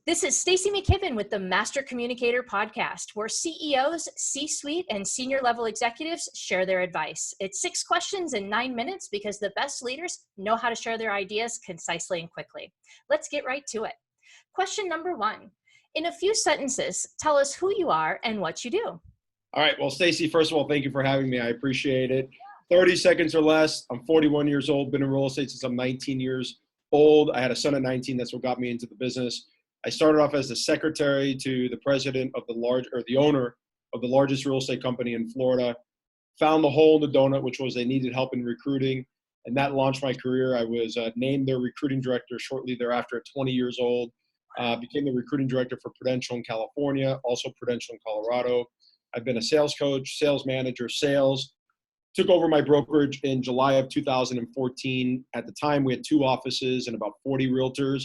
This is Stacy McKibben with the Master Communicator podcast, where CEOs, C-suite, and senior level executives share their advice. It's 6 questions in 9 minutes because the best leaders know how to share their ideas concisely and quickly. Let's get right to it. Question number 1. In a few sentences, tell us who you are and what you do. All right. Well, Stacy, first of all, thank you for having me. I appreciate it. 30 seconds or less. I'm 41 years old, been in real estate since I'm 19 years old. I had a son at 19. That's what got me into the business. I started off as the secretary to the president of the owner of the largest real estate company in Florida. Found the hole in the donut, which was they needed help in recruiting, and that launched my career. I was named their recruiting director shortly thereafter at 20 years old. Became the recruiting director for Prudential in California, also Prudential in Colorado. I've been a sales coach, sales manager, sales. Took over my brokerage in July of 2014. At the time, we had 2 offices and about 40 realtors.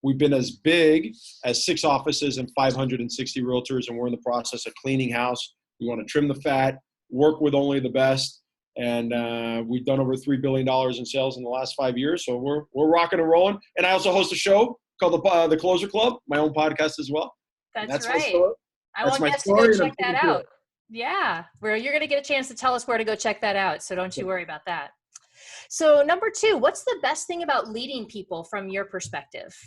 We've been as big as 6 offices and 560 realtors, and we're in the process of cleaning house. We want to trim the fat, work with only the best, and we've done over $3 billion in sales in the last 5 years. So we're rocking and rolling. And I also host a show called the TheCloserClub, my own podcast as well. That's right. I want guests to go check that out. Yeah, where you're going to get a chance to tell us where to go check that out. So don't you worry about that. So number 2, what's the best thing about leading people from your perspective?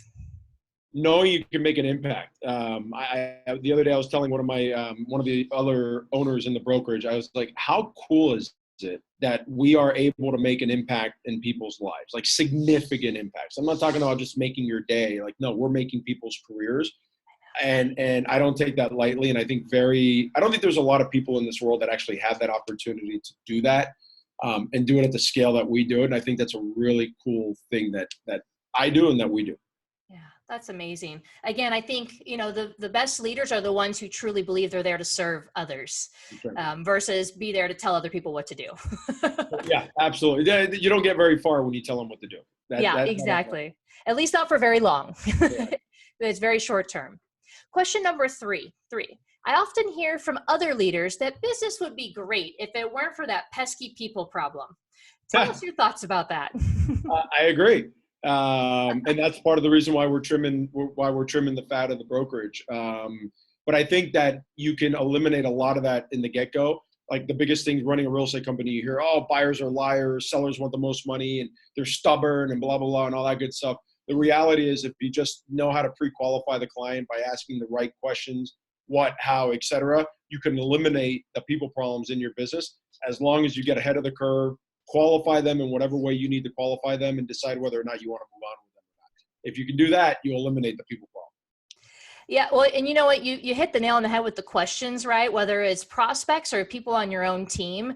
Knowing you can make an impact. The other day I was telling one of the other owners in the brokerage, I was like, how cool is it that we are able to make an impact in people's lives, like significant impacts. I'm not talking about just making your day. Like, no, we're making people's careers. And I don't take that lightly. And I don't think there's a lot of people in this world that actually have that opportunity to do that and do it at the scale that we do it. And I think that's a really cool thing that I do and that we do. Yeah, that's amazing. Again, I think, the best leaders are the ones who truly believe they're there to serve others versus be there to tell other people what to do. Yeah, absolutely. You don't get very far when you tell them what to do. Exactly. At least not for very long. Yeah. It's very short term. Question number 3. I often hear from other leaders that business would be great if it weren't for that pesky people problem. Tell us your thoughts about that. I agree. And that's part of the reason why we're trimming the fat of the brokerage. But I think that you can eliminate a lot of that in the get-go. Like the biggest thing running a real estate company, you hear, oh, buyers are liars, sellers want the most money, and they're stubborn and blah, blah, blah, and all that good stuff. The reality is if you just know how to pre-qualify the client by asking the right questions, what, how, et cetera, you can eliminate the people problems in your business as long as you get ahead of the curve, qualify them in whatever way you need to qualify them, and decide whether or not you want to move on with them or not. If you can do that, you eliminate the people problem. Yeah, well, and you know what? You hit the nail on the head with the questions, right? Whether it's prospects or people on your own team,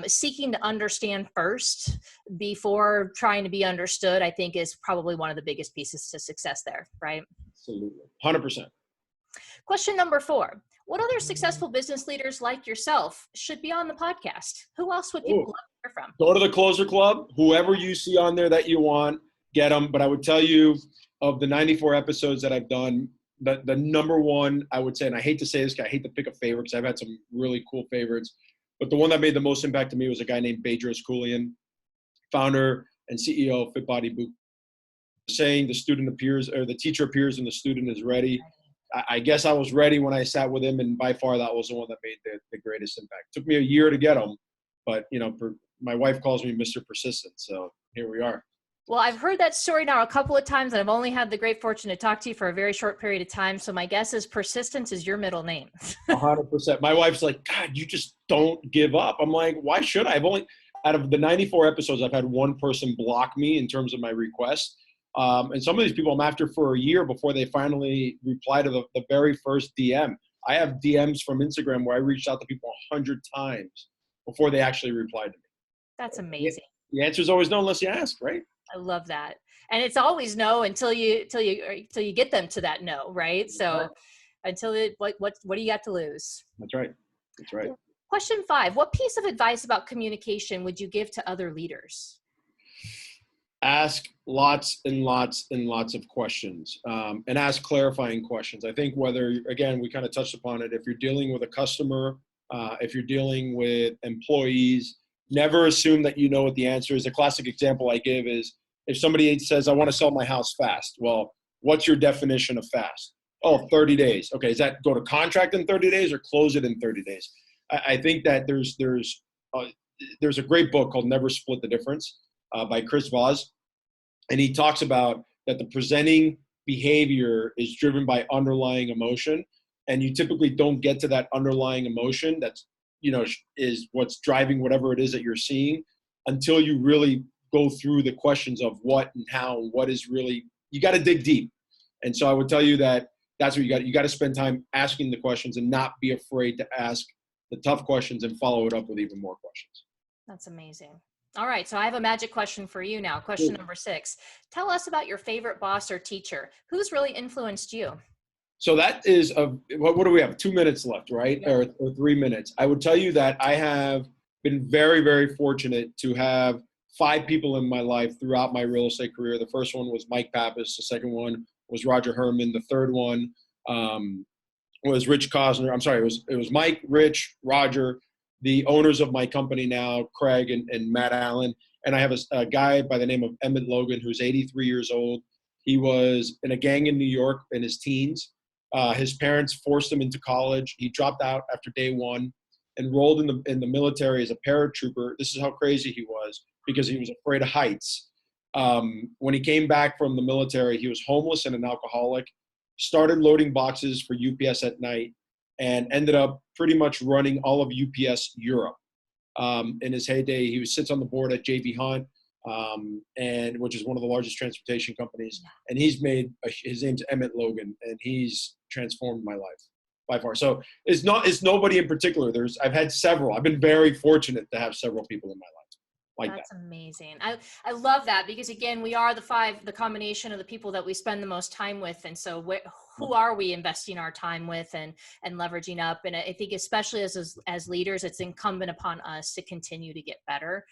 seeking to understand first before trying to be understood, I think is probably one of the biggest pieces to success there, right? Absolutely. 100%. Question number 4. What other successful business leaders like yourself should be on the podcast? Who else would people love to hear from? Go to the Closer Club. Whoever you see on there that you want, get them. But I would tell you, of the 94 episodes that I've done, the number one, I would say, and I hate to say this guy, I hate to pick a favorite because I've had some really cool favorites, but the one that made the most impact to me was a guy named Bedros Keuilian, founder and CEO of Fit Body Boot. Saying the teacher appears and the student is ready. I guess I was ready when I sat with him, and by far that was the one that made the greatest impact. Took me a year to get him, but my wife calls me Mr. Persistent, so here we are. Well, I've heard that story now a couple of times, and I've only had the great fortune to talk to you for a very short period of time. So my guess is persistence is your middle name. 100%. My wife's like, God, you just don't give up. I'm like, why should I? Out of the 94 episodes, I've had one person block me in terms of my request. And some of these people I'm after for a year before they finally reply to the very first DM. I have DMs from Instagram where I reached out to people 100 times before they actually replied to me. That's amazing. The answer is always no unless you ask, right? I love that. And it's always no until you get them to that no, right? So what do you got to lose? That's right. Question 5, what piece of advice about communication would you give to other leaders? Ask lots and lots and lots of questions and ask clarifying questions. I think again, we kind of touched upon it. If you're dealing with a customer, if you're dealing with employees, never assume that you know what the answer is. A classic example I give is if somebody says, I want to sell my house fast. Well, what's your definition of fast? Oh, 30 days. Okay, is that go to contract in 30 days or close it in 30 days? I think that there's a great book called Never Split the Difference by Chris Voss, and he talks about that the presenting behavior is driven by underlying emotion, and you typically don't get to that underlying emotion that's, is what's driving whatever it is that you're seeing until you really go through the questions of what and how and what is really, you got to dig deep. And so I would tell you that that's what you got to spend time asking the questions and not be afraid to ask the tough questions and follow it up with even more questions. That's amazing. All right. So I have a magic question for you now. Question number 6. Tell us about your favorite boss or teacher. Who's really influenced you? So that is what do we have? 2 minutes left, right? Yeah. Or 3 minutes. I would tell you that I have been very, very fortunate to have 5 people in my life throughout my real estate career. The first one was Mike Pappas. The second one was Roger Herman. The third one was Rich Cosner. I'm sorry, it was Mike, Rich, Roger, the owners of my company now, Craig and Matt Allen. And I have a guy by the name of Emmett Logan, who's 83 years old. He was in a gang in New York in his teens. His parents forced him into college. He dropped out after day 1, enrolled in the military as a paratrooper. This is how crazy he was because he was afraid of heights. When he came back from the military, he was homeless and an alcoholic, started loading boxes for UPS at night, and ended up pretty much running all of UPS Europe. In his heyday, he sits on the board at JB Hunt, and which is one of the largest transportation companies. And he's made his name's Emmett Logan, and he's transformed my life by far. So it's nobody in particular. I've had several. I've been very fortunate to have several people in my life like that. That's amazing. I love that because again, we are the combination of the people that we spend the most time with. And so who are we investing our time with and leveraging up? And I think especially as leaders, it's incumbent upon us to continue to get better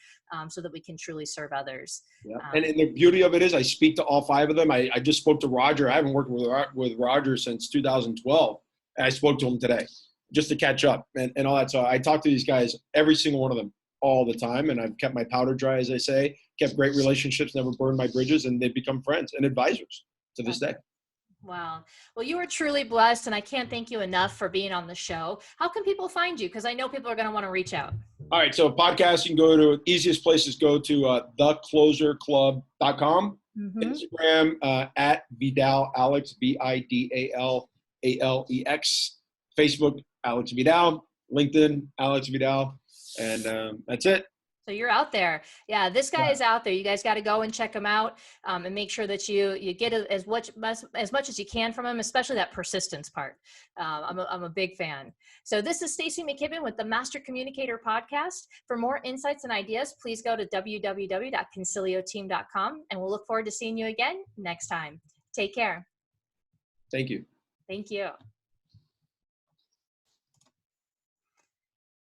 so that we can truly serve others. Yeah. And the beauty of it is I speak to all 5 of them. I just spoke to Roger. I haven't worked with Roger since 2012. And I spoke to him today just to catch up and all that. So I talk to these guys, every single one of them, all the time, and I've kept my powder dry, as I say, kept great relationships, never burned my bridges, and they've become friends and advisors to this day. Wow. Well, you are truly blessed, and I can't thank you enough for being on the show. How can people find you? Because I know people are going to want to reach out. All right. So podcast, you can go to, easiest places, go to TheCloserClub.com, Instagram at Vidal Alex, Vidal Alex, Facebook, Alex Vidal, LinkedIn, Alex Vidal. And that's it. So you're out there. Yeah, this guy is out there. You guys got to go and check him out and make sure that you get as much as you can from him, especially that persistence part. I'm a big fan. So this is Stacey McKibben with the Master Communicator podcast. For more insights and ideas, please go to www.concilioteam.com, and we'll look forward to seeing you again next time. Take care. Thank you. Thank you.